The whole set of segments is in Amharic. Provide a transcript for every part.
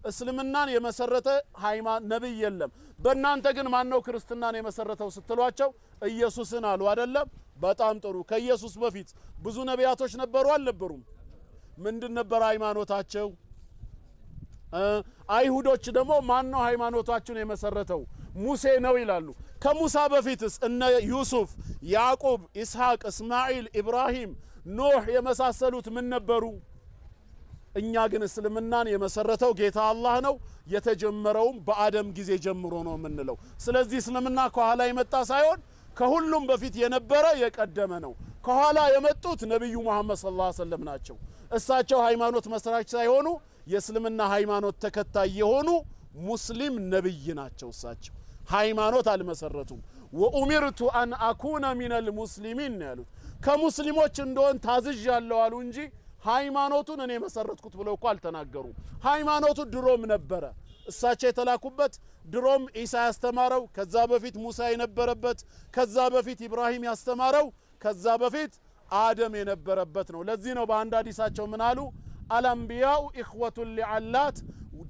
እስልምናን የመሰረተ ሃይማኖት ነብይ የለም በእናንተ ግን ማን ነው ክርስትናን የመሰረተው ስትሏቸው ኢየሱስን አሉ አይደለም በጣም ጥሩ ከኢየሱስ በፊት ብዙ ነቢያቶች ነበሩ አልነበሩም ምንድን ነበር ሃይማኖታቸው አይሁዶች ደግሞ ማን ነው ሃይማኖታቸውን የመሰረተው ሙሴ ነው ይላሉ ከሙሳ በፊትስ እነ ዩሱፍ ያዕቆብ ኢስሐቅ እስማኤል ኢብራሂም ኖህ የመሳሰሉት ምን ነበሩ እኛ ግን እስልምናን የመሰረተው ጌታ አላህ ነው የተጀመረውም በአደም ጊዜ ጀምሮ ነው ምንለው ስለዚህ እስልምና ከኋላ የመጣ ሳይሆን ከሁሉም በፊት የነበረ የቀደመ ነው ከኋላ የመጡት ነብዩ መሐመድ ሰለላሁ ዐለይሂ ወሰለም ናቸው እሳቸው ሃይማኖት መስራች ሳይሆኑ የእስልምና ሃይማኖት ተከታይ የሆኑ ሙስሊም ነብይ ናቸው እሳቸው ሃይማኖት አልመሰረቱም ወኡሚርቱ አን አኩነ ሚነል ሙስሊሚን ያሉት ከሙስሊሞች እንደሆን ታዝዣለሁ አሉ እንጂ ሃይማኖቱን እኔ መሰረትኩት ብለው እኮ አልተናገሩ ሃይማኖቱ ድሮም ነበረ እሳቸው የተላኩበት ድሮም ኢሳ ያስተማረው ከዛ በፊት ሙሳ የነበረበት ከዛ በፊት ኢብራሂም ያስተማረው ከዛ በፊት አደም የነበረበት ነው ለዚህ ነው በአንድ ሐዲሳቸው ምን አሉ አልአንቢያኡ ኢኽወቱን ሊዓላት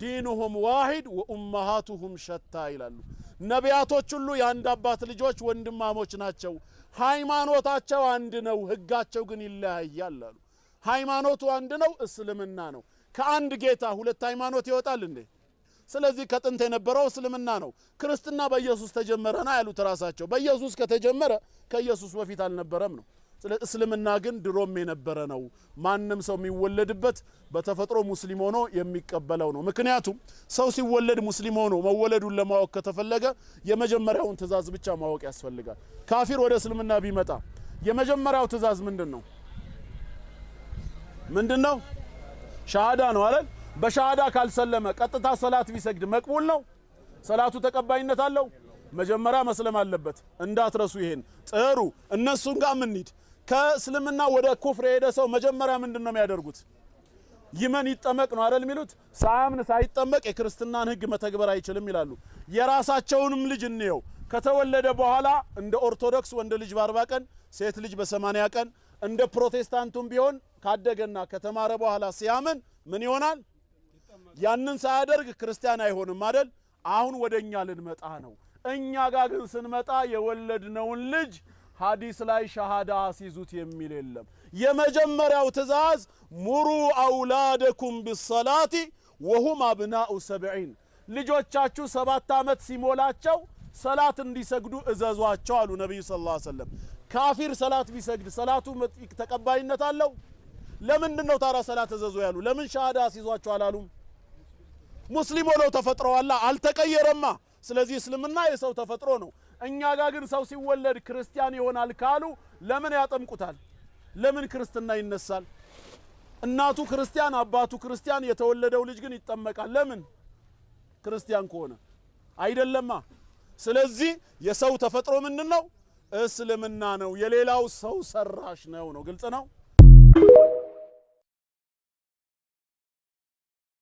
ዲኑሁም ዋሂድ ወኡመሃቱሁም ሸታ ይላሉ ነቢያቶች ሁሉ የአንድ አባት ልጆች ወንድማሞች ናቸው ሃይማኖታቸው አንድ ነው ህጋቸው ግን ይለያያል አሉ ሃይማኖቱ አንድ ነው እስልምና ነው ከአንድ ጌታ ሁለት ሃይማኖት ይወጣል እንዴ ስለዚህ ከጥንት የነበረው እስልምና ነው ክርስትና በኢየሱስ ተጀመረና ያሉት ራሳቸው በኢየሱስ ከተጀመረ ከኢየሱስ በፊት አልነበረም ነው ስለዚህ እስልምና ግን ድሮም የነበረ ነው ማንንም ሰው የሚወለድበት በተፈጥሮ ሙስሊም ሆኖ የሚቀበለው ነው ምክንያቱም ሰው ሲወለድ ሙስሊም ሆኖ መወለዱን ለማወቅ ከተፈለገ የመጀመሪያውን ትእዛዝ ብቻ ማወቅ ያስፈልጋል ካፊር ወደ እስልምና ቢመጣ የመጀመሪያው ትእዛዝ ምንድነው ሻሃዳ ነው አይደል በሻሃዳ ካልሰለመ ቀጥታ ሰላት ቢሰግድ መቅቡል ነው ሰላቱ ተቀባይነት አለው መጀመሪያ መስለም አለበት እንዳትረሱ ይሄን ጥሩ እነሱን ጋር ምን ይድ ከእስልምና ወደ ኩፍር የሄደ ሰው መጀመሪያ ምንድነው የሚያደርጉት ይመን ይጠመቅ ነው አይደል የሚሉት ሳያምን ሳይጠመቅ የክርስትናን ህግ መተግበር አይችልም ይላሉ የራሳቸውንም ልጅ እንየው ከተወለደ በኋላ እንደ ኦርቶዶክስ ወንድ ልጅ በ40 ቀን ሴት ልጅ በ80 ቀን እንደ ፕሮቴስታንቱም ቢሆን ካደገና ከተማረ በኋላ ሲያምን ምን ይሆናል ያንን ሳያደርግ ክርስቲያን አይሆንም አይደል አሁን ወደኛ ልንመጣ ነው እኛ ጋር ግን ስንመጣ የወለድነውን ልጅ ሐዲስ ላይ ሻሃዳ ሲዙት የሚል የለም የመጀመሪያው ትእዛዝ ሙሩ አውላደኩም ቢሰላቲ ወሁም አብናኡ 70 ልጆቻችሁ 7 አመት ሲሞላቸው ሰላት እንዲሰግዱ እዘዟቸው አሉ ነብዩ ሰለላሁ ዐለይሂ ወሰለም ካፊር ሰላት ቢሰግድ ሰላቱ ተቀባይነት አለው ለምንድነው ታራ ሰላት እዘዙ ያሉ ለምን ሻሃዳ ሲዟቸው አላሉም ሙስሊም ሆነው ተፈጥረዋል አልተቀየረማ ስለዚህ እስልምና የሰው ተፈጥሮ ነው እኛ ጋር ግን ሰው ሲወለድ ክርስቲያን ይሆናል ካሉ ለምን ያጠምቁታል ለምን ክርስትና ይነሳል እናቱ ክርስቲያን አባቱ ክርስቲያን የተወለደው ልጅ ግን ይጠመቃል ለምን ክርስቲያን ከሆነ አይደለማ ስለዚህ የሰው ተፈጥሮ ምንድነው እስልምና ነው የሌላው ሰው ሰራሽ ነው ግልጽ ነው